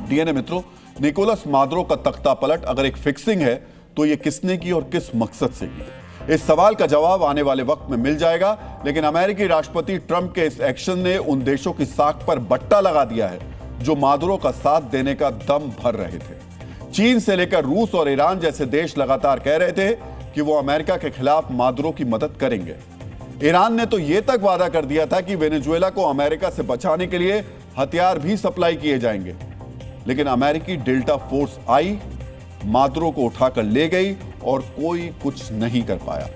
DNA मित्रों, Nicolas Maduro का तख्ता पलट अगर एक फिक्सिंग है तो ये किसने की और किस मकसद से की? इस सवाल का जवाब आने वाले वक्त में मिल जाएगा, लेकिन अमेरिकी राष्ट्रपति ट्रंप के इस एक्शन ने उन देशों की साख पर बट्टा लगा दिया है जो मादुरो का साथ देने का दम भर रहे थे। चीन से लेकर रूस और ईरान जैसे देश लगातार कह रहे थे कि वो अमेरिका के खिलाफ मादुरो की मदद करेंगे। ईरान ने तो यह तक वादा कर दिया था कि वेनेजुएला को अमेरिका से बचाने के लिए हथियार भी सप्लाई किए जाएंगे, लेकिन अमेरिकी डेल्टा फोर्स आई, मादुरो को उठाकर ले गई और कोई कुछ नहीं कर पाया।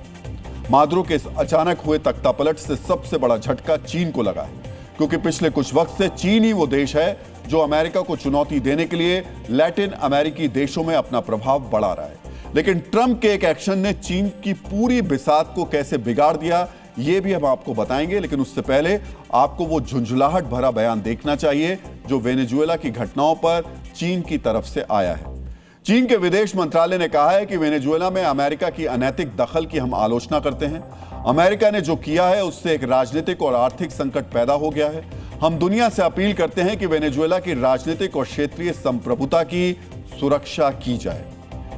मादुरो के इस अचानक हुए तख्तापलट से सबसे बड़ा झटका चीन को लगा है, क्योंकि पिछले कुछ वक्त से चीन ही वो देश है जो अमेरिका को चुनौती देने के लिए लैटिन अमेरिकी देशों में अपना प्रभाव बढ़ा रहा है। लेकिन ट्रंप के एक एक्शन ने चीन की पूरी बिसात को कैसे बिगाड़ दिया, ये भी हम आपको बताएंगे, लेकिन उससे पहले आपको वो झुंझुलाहट भरा बयान देखना चाहिए जो वेनेजुएला की घटनाओं पर चीन की तरफ से आया है। चीन के विदेश मंत्रालय ने कहा है कि वेनेजुएला में अमेरिका की अनैतिक दखल की हम आलोचना करते हैं। अमेरिका ने जो किया है उससे एक राजनीतिक और आर्थिक संकट पैदा हो गया है। हम दुनिया से अपील करते हैं कि वेनेजुएला की राजनीतिक और क्षेत्रीय संप्रभुता की सुरक्षा की जाए।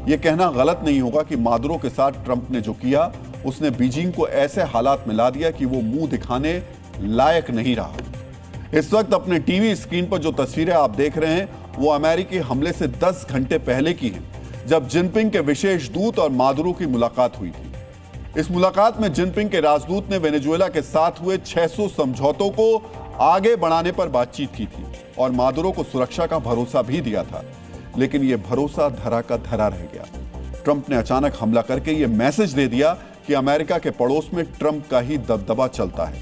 यह कहना गलत नहीं होगा कि मादुरो के साथ ट्रंप ने जो किया उसने बीजिंग को ऐसे हालात में ला दिया कि वो मुंह दिखाने लायक नहीं रहा। इस वक्त अपने टीवी स्क्रीन पर जो तस्वीरें आप देख रहे हैं वो अमेरिकी हमले से 10 घंटे पहले की हैं, जब जिनपिंग के विशेष दूत और मादुरो की मुलाकात हुई थी। इस मुलाकात में जिनपिंग के राजदूत ने वेनेजुएला के साथ हुए 600 समझौतों को आगे बढ़ाने पर बातचीत की थी और मादुरो को सुरक्षा का भरोसा भी दिया था, लेकिन यह भरोसा धरा का धरा रह गया। ट्रंप ने अचानक हमला करके यह मैसेज दे दिया कि अमेरिका के पड़ोस में ट्रंप का ही दबदबा चलता है।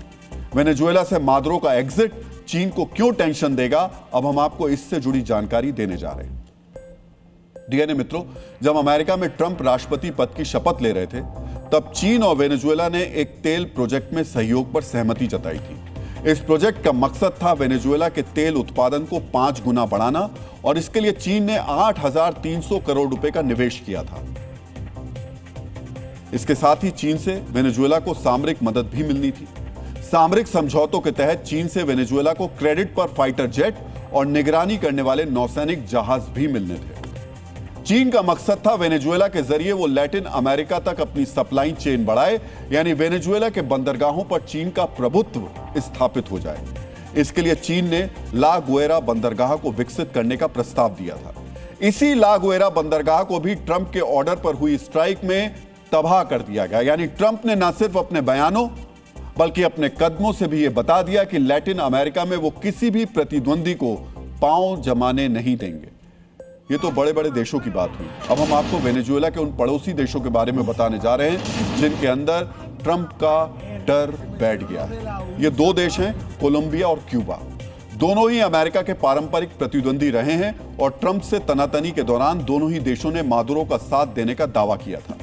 वेनेजुएला से मादुरो का एग्जिट चीन को क्यों टेंशन देगा, अब हम आपको इससे जुड़ी जानकारी देने जा रहे हैं। डीएनए मित्रों, जब अमेरिका में ट्रंप राष्ट्रपति पद की शपथ ले रहे थे तब चीन और वेनेजुएला ने एक तेल प्रोजेक्ट में सहयोग पर सहमति जताई थी। इस प्रोजेक्ट का मकसद था वेनेजुएला के तेल उत्पादन को 5 गुना बढ़ाना और इसके लिए चीन ने 8,300 करोड़ रुपए का निवेश किया था। इसके साथ ही चीन से वेनेजुएला को सामरिक मदद भी मिलनी थी। सामरिक समझौतों के तहत चीन से वेनेजुएला को क्रेडिट पर फाइटर जेट और निगरानी करने वाले नौसैनिक जहाज भी मिलने थे। चीन का मकसद था वेनेजुएला के जरिए वो लैटिन अमेरिका तक अपनी सप्लाई चेन बढ़ाए, यानी वेनेजुएला के बंदरगाहों पर चीन का प्रभुत्व स्थापित हो जाए। इसके लिए चीन ने ला गुएरा बंदरगाह को विकसित करने का प्रस्ताव दिया था। इसी ला गुएरा बंदरगाह को भी ट्रंप के ऑर्डर पर हुई स्ट्राइक में तबाह कर दिया गया। यानी ट्रंप ने न सिर्फ अपने बयानों बल्कि अपने कदमों से भी यह बता दिया कि लैटिन अमेरिका में वो किसी भी प्रतिद्वंदी को पांव जमाने नहीं देंगे। ये तो बड़े बड़े देशों की बात हुई। अब हम आपको वेनेजुएला के उन पड़ोसी देशों के बारे में बताने जा रहे हैं जिनके अंदर ट्रंप का डर बैठ गया है। ये 2 देश हैं, कोलंबिया और क्यूबा। दोनों ही अमेरिका के पारंपरिक प्रतिद्वंदी रहे हैं और ट्रंप से तनातनी के दौरान दोनों ही देशों ने मादुरो का साथ देने का दावा किया था।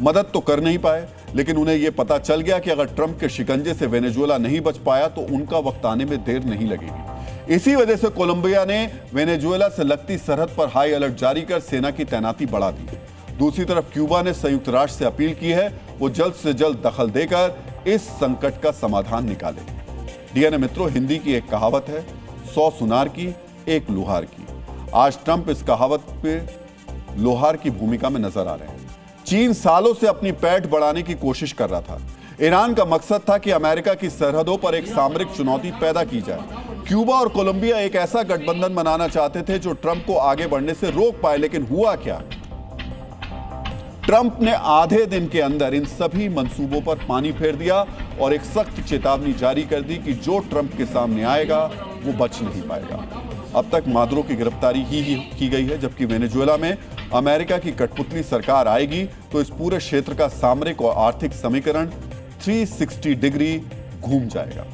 मदद तो कर नहीं पाए, लेकिन उन्हें यह पता चल गया कि अगर ट्रंप के शिकंजे से वेनेजुएला नहीं बच पाया तो उनका वक्त आने में देर नहीं लगेगी। इसी वजह से कोलंबिया ने वेनेजुएला से लगती सरहद पर हाई अलर्ट जारी कर सेना की तैनाती बढ़ा दी। दूसरी तरफ क्यूबा ने संयुक्त राष्ट्र से अपील की है वो जल्द से जल्द दखल देकर इस संकट का समाधान निकाले। डीएनए मित्रों, हिंदी की एक कहावत है, 100 सुनार की 1 लोहार की। आज ट्रंप इस कहावत पे लोहार की भूमिका में नजर आ रहे हैं। चीन सालों से अपनी पैठ बढ़ाने की कोशिश कर रहा था। ईरान का मकसद था कि अमेरिका की सरहदों पर एक सामरिक चुनौती पैदा की जाए। क्यूबा और कोलंबिया एक ऐसा गठबंधन बनाना चाहते थे जो ट्रंप को आगे बढ़ने से रोक पाए, लेकिन हुआ क्या? ट्रंप ने आधे दिन के अंदर इन सभी मंसूबों पर पानी फेर दिया और एक सख्त चेतावनी जारी कर दी कि जो ट्रंप के सामने आएगा वो बच नहीं पाएगा। अब तक मादुरो की गिरफ्तारी ही की गई है, जबकि वेनेजुएला में अमेरिका की कठपुतली सरकार आएगी तो इस पूरे क्षेत्र का सामरिक और आर्थिक समीकरण 360 डिग्री घूम जाएगा।